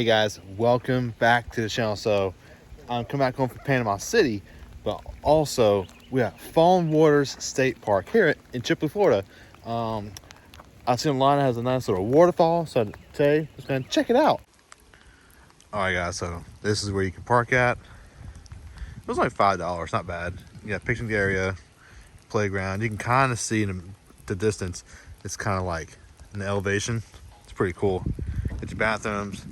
Hey guys, welcome back to the channel. So I'm coming back home from Panama City, but also we have Fallen Waters State Park here in Chipley, Florida. I've seen online it has a nice little waterfall, so today I'm just gonna check it out. All right guys, so this is where you can park at. It was only $5, not bad. You got picnic area, playground. You can kind of see in the distance. It's kind of like an elevation. It's pretty cool. Get your bathrooms.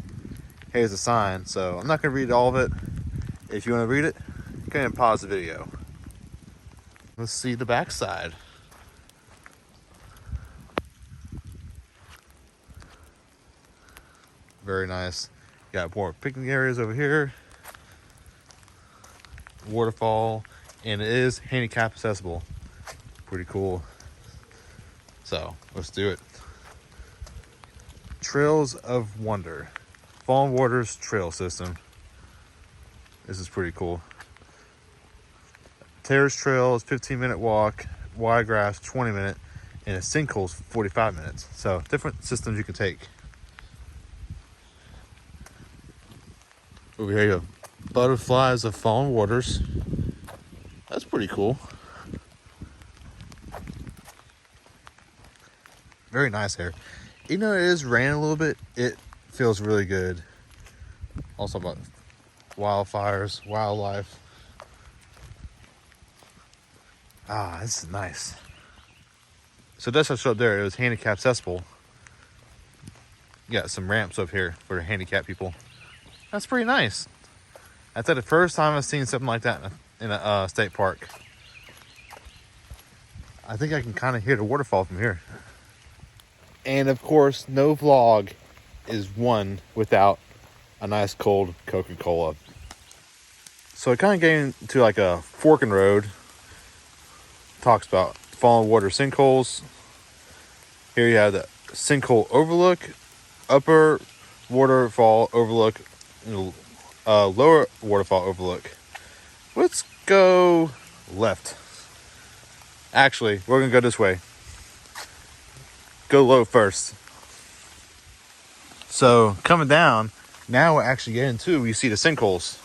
Here's a sign, so I'm not gonna read all of it. If you want to read it, go ahead and pause the video. Let's see the backside. Very nice. Got more picnic areas over here. Waterfall, and it is handicap accessible. Pretty cool. So let's do it. Trails of Wonder. Fallen Waters Trail System. This is pretty cool. Terrace trails, 15-minute walk, wide grass, 20-minute, and a sinkhole's 45 minutes. So different systems you can take. Over here you have Butterflies of Fallen Waters. That's pretty cool. Very nice here. Even though it is raining a little bit, it feels really good. Also about wildfires, wildlife. Ah, this is nice. So that's what I showed up there. It was handicap accessible. You got some ramps up here for handicapped people. That's pretty nice. That's the first time I've seen something like that in a state park. I think I can kind of hear the waterfall from here. And of course, no vlog is one without a nice cold Coca-Cola. So it kind of getting to like a forking road. Talks about fallen water sinkholes. Here you have the sinkhole overlook, upper waterfall overlook, and lower waterfall overlook. Let's go left. Actually, we're gonna go this way. Go low first. So coming down, now we're actually getting to, you see the sinkholes.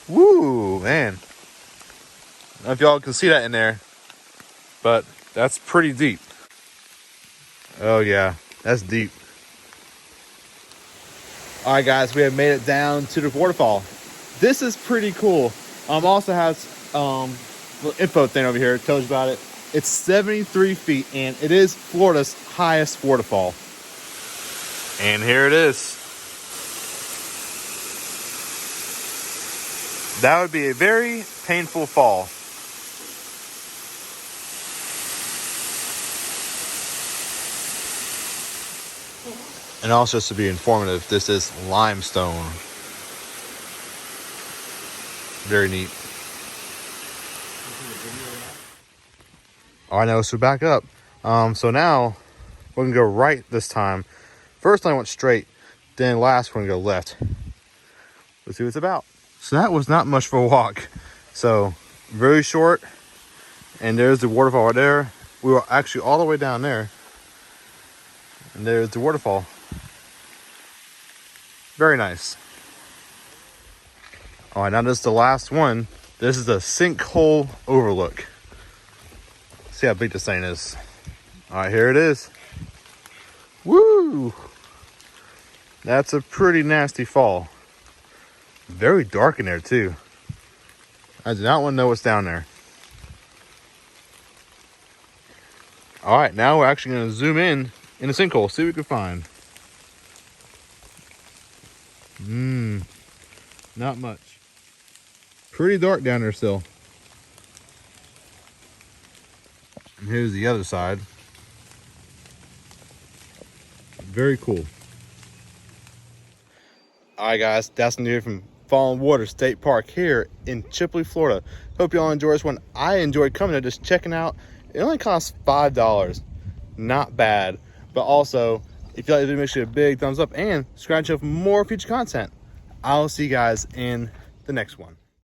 Woo, man. I don't know if y'all can see that in there, but that's pretty deep. Oh yeah, that's deep. All right guys, we have made it down to the waterfall. This is pretty cool. Also has little info thing over here. It tells you about it. It's 73 feet and it is Florida's highest waterfall. And here it is. That would be a very painful fall. And also, just to be informative, this is limestone. Very neat. All right, now let's back up. So now we're gonna go right this time. First I went straight, then last we're gonna go left. Let's see what it's about. So that was not much for a walk. So very short, and there's the waterfall right there. We were actually all the way down there, and there's the waterfall. Very nice. All right, now this is the last one. This is the sinkhole overlook. See how big this thing is. All right, here it is. Woo! That's a pretty nasty fall. Very dark in there too. I do not want to know what's down there. All right, now we're actually going to zoom in the sinkhole, see what we can find. Not much. Pretty dark down there still. And here's the other side. Very cool. All right, guys, that's new from Fallen Waters State Park here in Chipley, Florida. Hope y'all enjoy this one. I enjoyed coming there, just checking out. It only costs $5. Not bad. But also, if you like the video, make sure you give a big thumbs up and subscribe to for more future content. I'll see you guys in the next one.